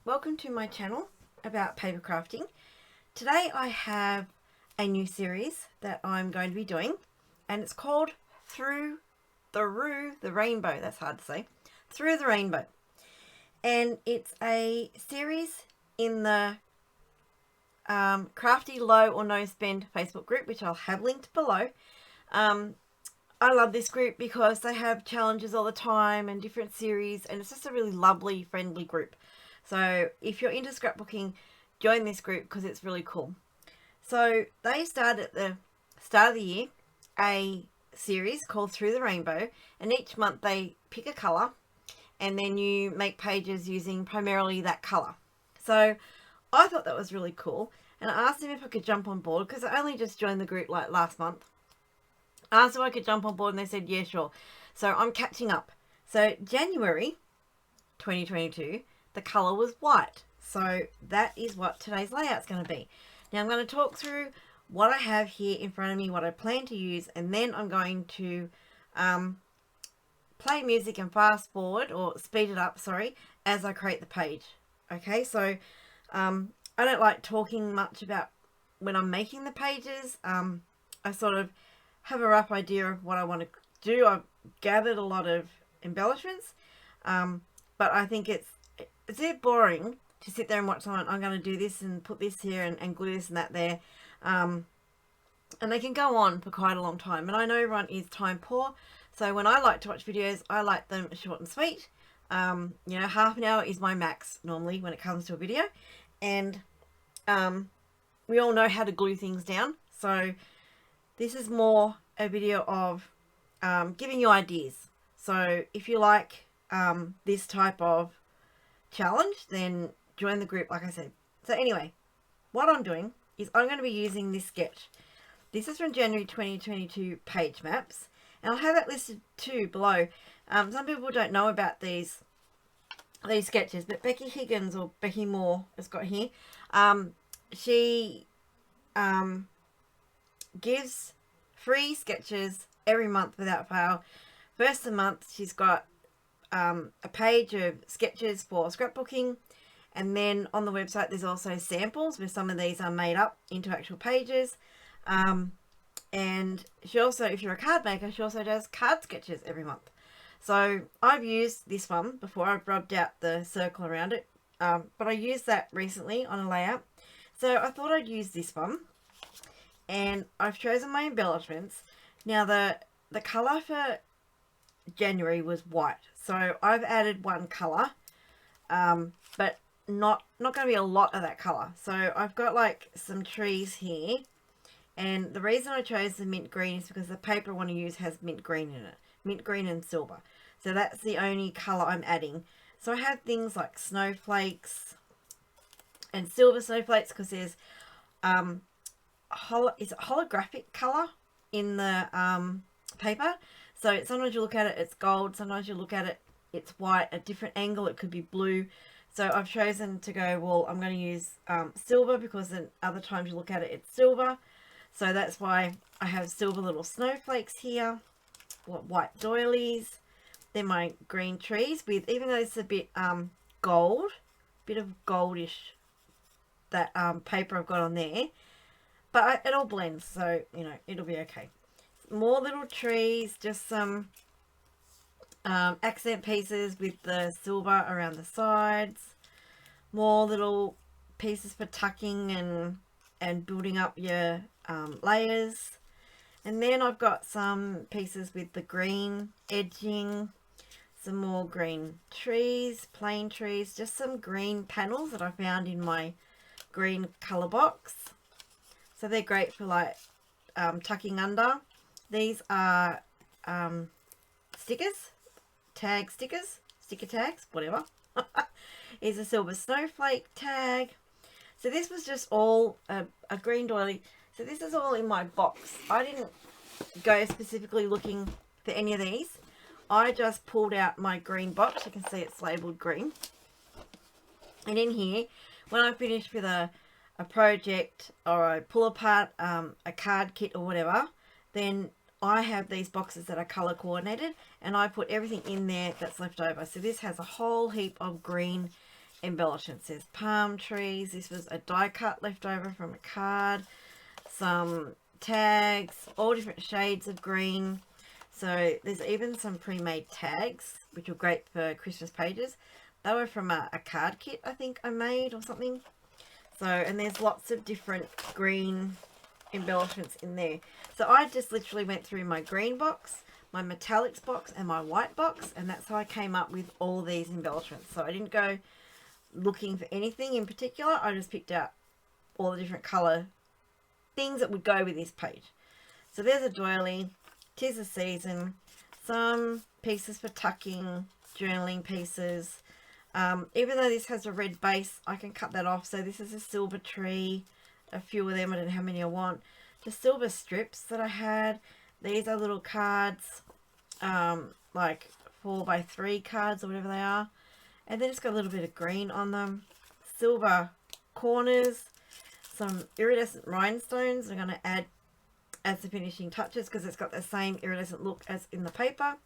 welcome to my channel about paper crafting. Today I have a new series that I'm going to be doing, and it's called Through the Rainbow. That's hard to say. Through the Rainbow. And it's a series in the Crafty Low or No Spend Facebook group, which I'll have linked below. I love this group because they have challenges all the time and different series, and it's just a really lovely, friendly group. So if you're into scrapbooking, join this group because it's really cool. So they started at the start of the year a series called Through the Rainbow, and each month they pick a colour and then you make pages using primarily that colour. So I thought that was really cool, and I asked them if I could jump on board because I only just joined the group like last month. I asked if I could jump on board and they said yeah, sure. So I'm catching up. So January 2022, the colour was white. So that is what today's layout's going to be. Now I'm going to talk through what I have here in front of me, what I plan to use, and then I'm going to play music and fast forward, or speed it up, sorry, as I create the page. Okay, so I don't like talking much about when I'm making the pages. I sort of have a rough idea of what I want to do. I've gathered a lot of embellishments, but I think it's a bit boring to sit there and watch someone. I'm going to do this and put this here and glue this and that there, and they can go on for quite a long time. And I know everyone is time poor, so when I like to watch videos, I like them short and sweet. You know, half an hour is my max normally when it comes to a video, and we all know how to glue things down. So this is more a video of giving you ideas. So if you like this type of challenge, then join the group, like I said. So anyway, what I'm doing is I'm going to be using this sketch. This is from January 2022 page maps, and I'll have that listed too below. Some people don't know about these sketches, but Becky Higgins, or Becky Moore, has got here. She gives free sketches every month without fail. First of the month she's got a page of sketches for scrapbooking, and then on the website there's also samples where some of these are made up into actual pages. And she also, if you're a card maker, she also does card sketches every month. So I've used this one before. I've rubbed out the circle around it, but I used that recently on a layout, so I thought I'd use this one. And I've chosen my embellishments. Now the colour for January was white, so I've added one colour, but not going to be a lot of that colour. So I've got like some trees here, and the reason I chose the mint green is because the paper I want to use has mint green in it, mint green and silver. So that's the only colour I'm adding. So I have things like snowflakes and silver snowflakes because there's is it holographic colour in the paper. So sometimes you look at it, it's gold. Sometimes you look at it, it's white. At a different angle, it could be blue. So I've chosen to go, well, I'm going to use silver because then other times you look at it, it's silver. So that's why I have silver little snowflakes here, white doilies. Then my green trees with, even though it's a bit gold, bit of goldish, that paper I've got on there. But it all blends, so, you know, it'll be okay. More little trees, just some accent pieces with the silver around the sides. More little pieces for tucking and building up your layers. And then I've got some pieces with the green edging. Some more green trees, plain trees. Just some green panels that I found in my green colour box. So they're great for like tucking under. These are stickers, sticker tags, whatever. Is a silver snowflake tag. So this was just all a green doily. So this is all in my box. I didn't go specifically looking for any of these. I just pulled out my green box. You can see it's labelled green. And in here, when I finish with a project, or I pull apart a card kit or whatever, then I have these boxes that are color coordinated, and I put everything in there that's left over. So this has a whole heap of green embellishments. There's palm trees. This was a die cut left over from a card. Some tags, all different shades of green. So there's even some pre-made tags, which were great for Christmas pages. They were from a card kit, I think I made or something. So, and there's lots of different green embellishments in there. So I just literally went through my green box, my metallics box, and my white box, and that's how I came up with all these embellishments. So I didn't go looking for anything in particular. I just picked out all the different colour things that would go with this page. So there's a doily, 'tis the season, some pieces for tucking, journaling pieces. Even though this has a red base, I can cut that off. So this is a silver tree, a few of them, I don't know how many I want. Just silver strips that I had. These are little cards, like 4x3 cards or whatever they are. And then it's got a little bit of green on them. Silver corners, some iridescent rhinestones I'm going to add as the finishing touches because it's got the same iridescent look as in the paper.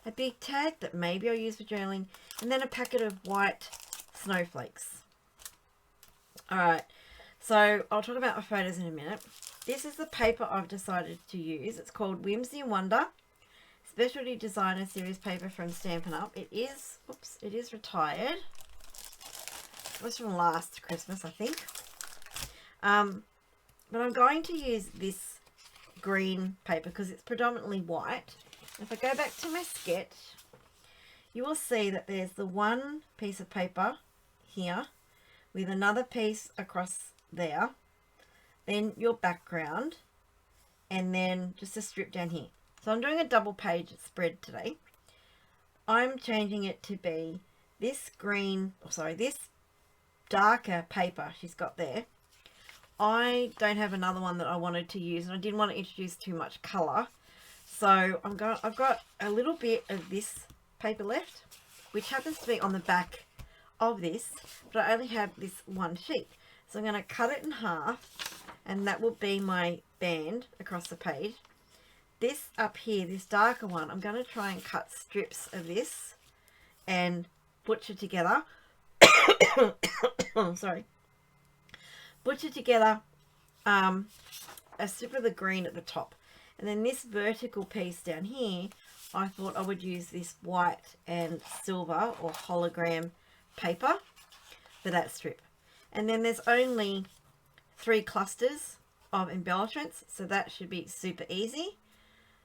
A big tag that maybe I'll use for journaling, and then a packet of white snowflakes. Alright, so I'll talk about my photos in a minute. This is the paper I've decided to use. It's called Whimsy and Wonder Specialty Designer Series paper from Stampin' Up. It is, oops, it is retired. It was from last Christmas, I think. But I'm going to use this green paper because it's predominantly white. If I go back to my sketch, you will see that there's the one piece of paper here with another piece across there, then your background, and then just a strip down here. So I'm doing a double page spread today. I'm changing it to be this green, this darker paper she's got there. I don't have another one that I wanted to use, and I didn't want to introduce too much colour. So I've got a little bit of this paper left, which happens to be on the back of this, but I only have this one sheet. So I'm going to cut it in half, and that will be my band across the page. This up here, this darker one, I'm going to try and cut strips of this and butcher together. Sorry. Butcher together a strip of the green at the top. And then this vertical piece down here, I thought I would use this white and silver or hologram paper for that strip. And then there's only 3 clusters of embellishments, so that should be super easy.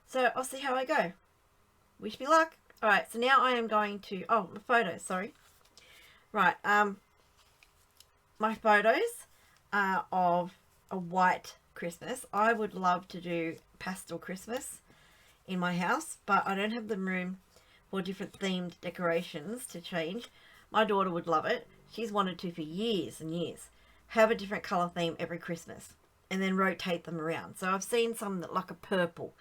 So I'll see how I go. Wish me luck. Alright, so now I am going to, my photos, sorry. Right, my photos are of a white Christmas. I would love to do pastel Christmas in my house, but I don't have the room for different themed decorations to change. My daughter would love it. She's wanted to for years and years. Have a different colour theme every Christmas and then rotate them around. So I've seen some that like a purple,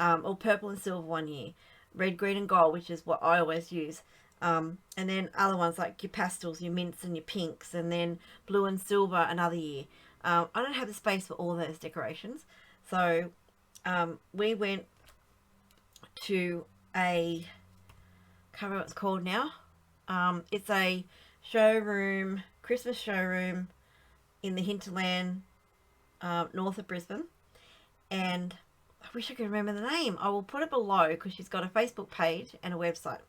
or purple and silver one year, red, green and gold, which is what I always use. And then other ones like your pastels, your mints and your pinks, and then blue and silver another year. I don't have the space for all those decorations. So we went to a, I can't remember what it's called now. It's a showroom, Christmas showroom in the hinterland north of Brisbane. And I wish I could remember the name. I will put it below because she's got a Facebook page and a website.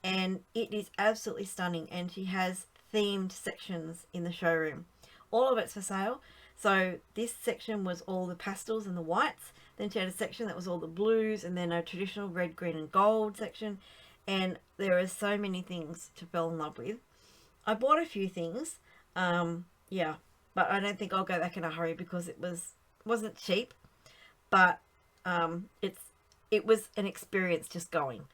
And it is absolutely stunning. And she has themed sections in the showroom. All of it's for sale. So this section was all the pastels and the whites. Then she had a section that was all the blues, and then a traditional red, green and gold section. And there are so many things to fall in love with. I bought a few things. Yeah, but I don't think I'll go back in a hurry because it wasn't cheap. But it was an experience just going.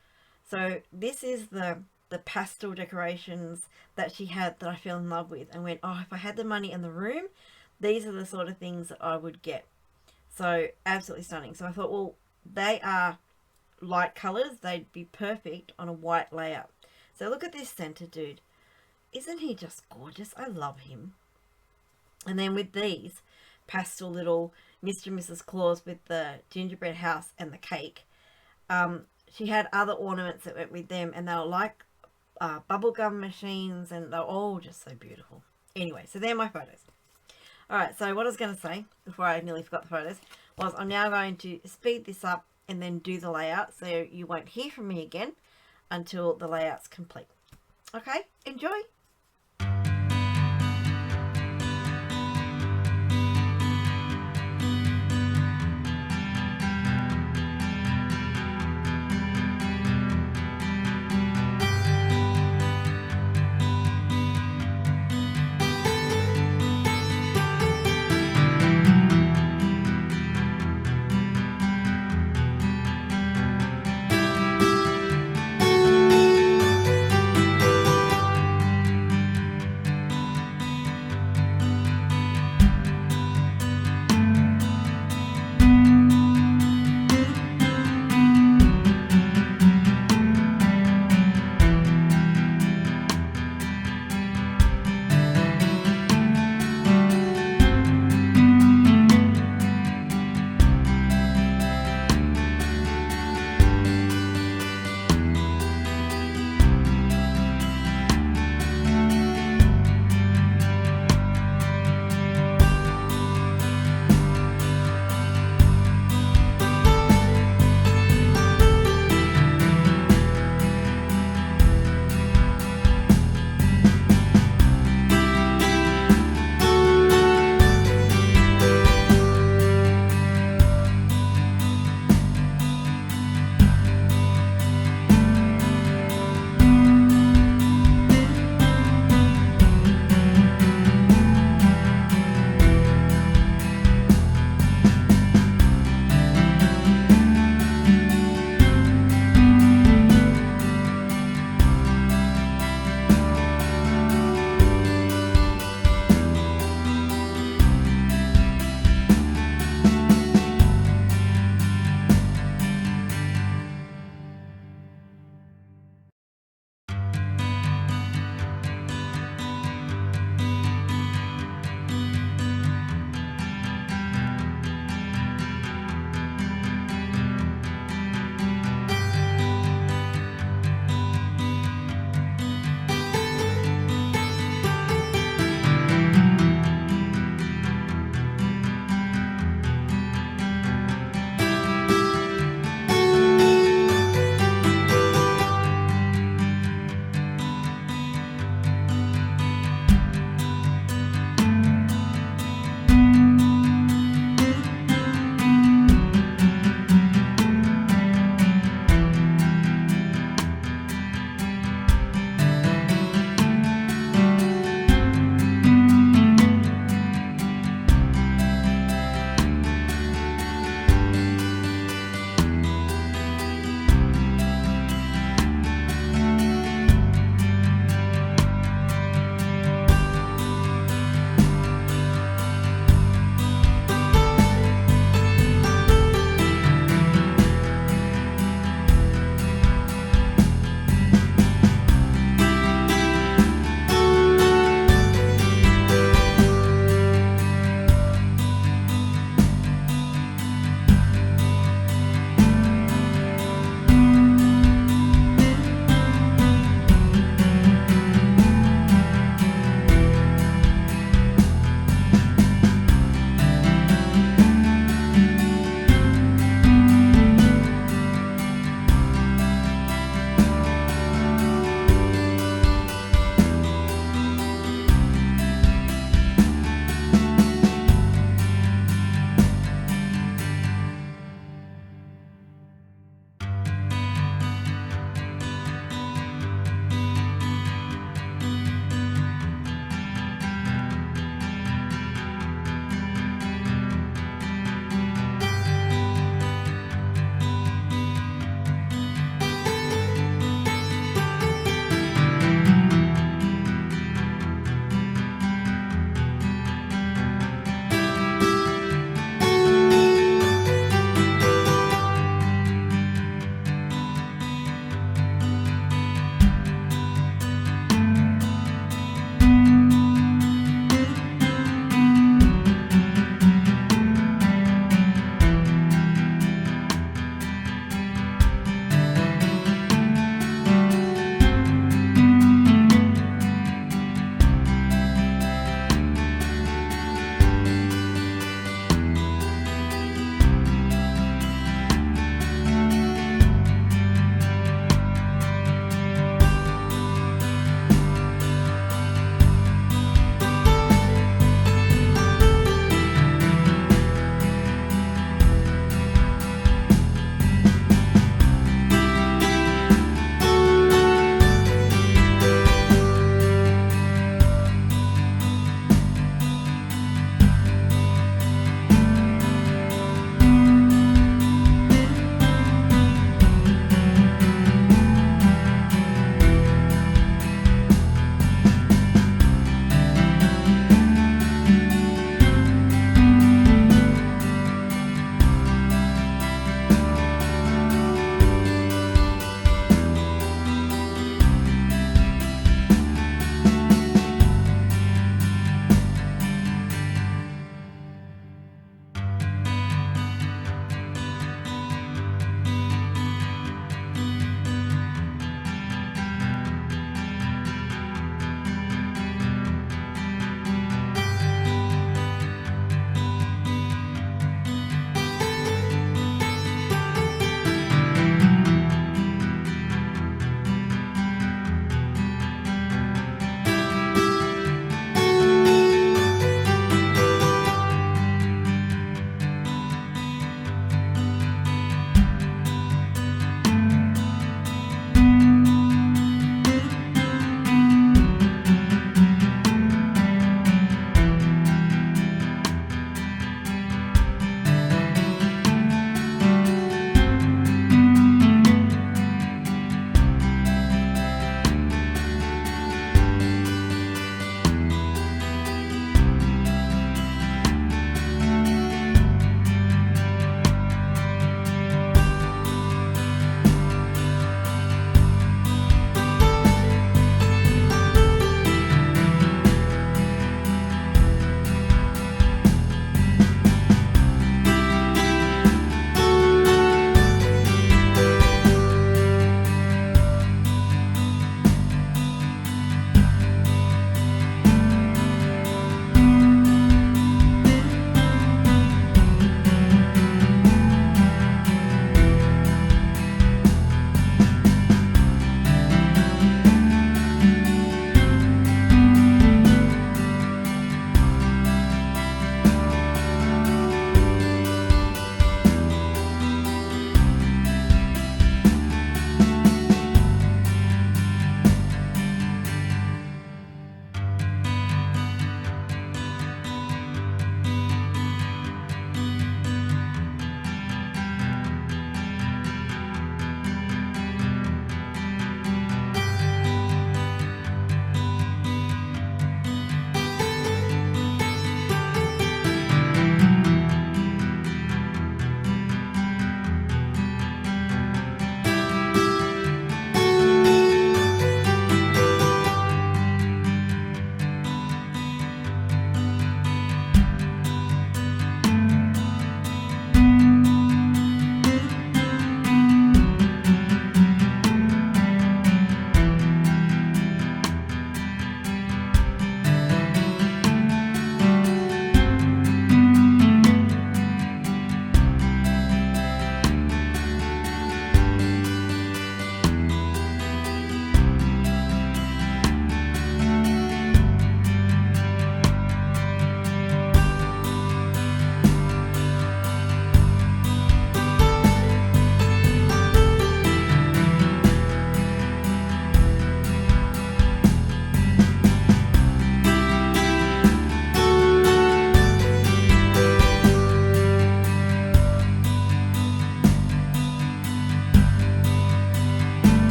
So this is the pastel decorations that she had that I fell in love with and went, oh, if I had the money and the room, these are the sort of things that I would get. So absolutely stunning. So I thought, well, they are light colours. They'd be perfect on a white layout. So look at this centre dude. Isn't he just gorgeous? I love him. And then with these pastel little Mr. and Mrs. Claus with the gingerbread house and the cake, she had other ornaments that went with them, and they were like bubblegum machines, and they're all just so beautiful. Anyway, so they're my photos. Alright, so what I was going to say, before I nearly forgot the photos, was I'm now going to speed this up and then do the layout, so you won't hear from me again until the layout's complete. Okay, enjoy!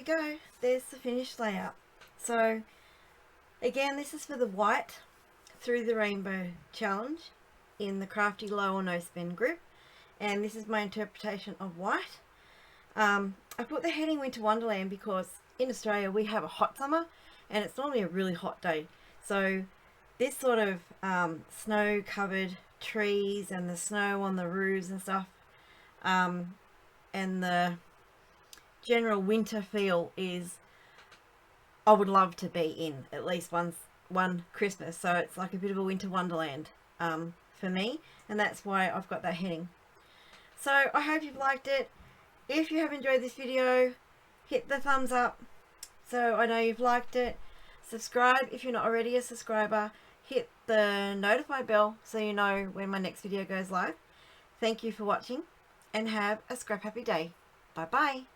go. There's the finished layout. So again, this is for the white through the rainbow challenge in the Crafty Low or No Spend group, and this is my interpretation of white. I put the heading Winter Wonderland because in Australia we have a hot summer and it's normally a really hot day, so this sort of snow covered trees and the snow on the roofs and stuff, and the general winter feel is I would love to be in at least one Christmas. So it's like a bit of a winter wonderland for me, and that's why I've got that heading. So I hope you've liked it. If you have enjoyed this video, hit the thumbs up so I know you've liked it. Subscribe if you're not already a subscriber. Hit the notify bell so you know when my next video goes live. Thank you for watching and have a scrap happy day. Bye bye.